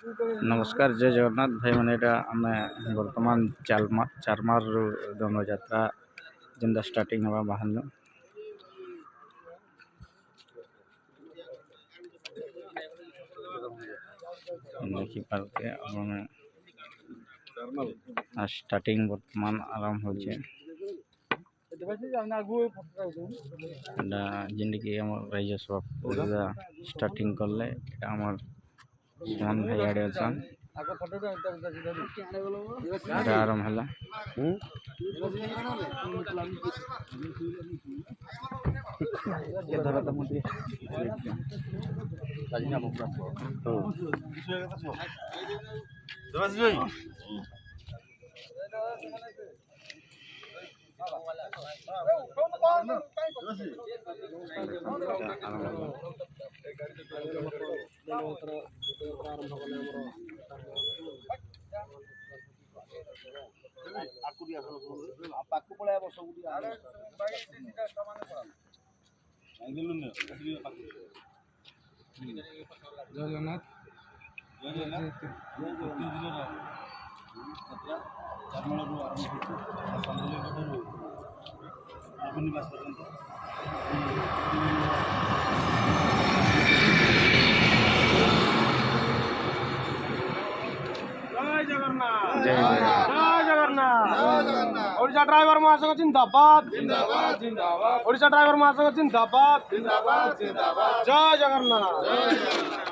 नमस्कार जय जगन्नाथ भाई मैंने आम बर्तमान चारमार दंडयात्रा जिंदा स्टार्टिंग हवा बाहर देखी पारे स्टार्टिंग बर्तमान आरंभ हो जिनकी राज्य सभा स्टार्टिंग कले सुमन भाई आड़े अच्छा आरंभ है जगन्नाथ ओडिशा ड्राइवर महासंघ जिंदाबाद ओडिशा ड्राइवर महासंघ जिंदाबाद जय जगन्नाथ।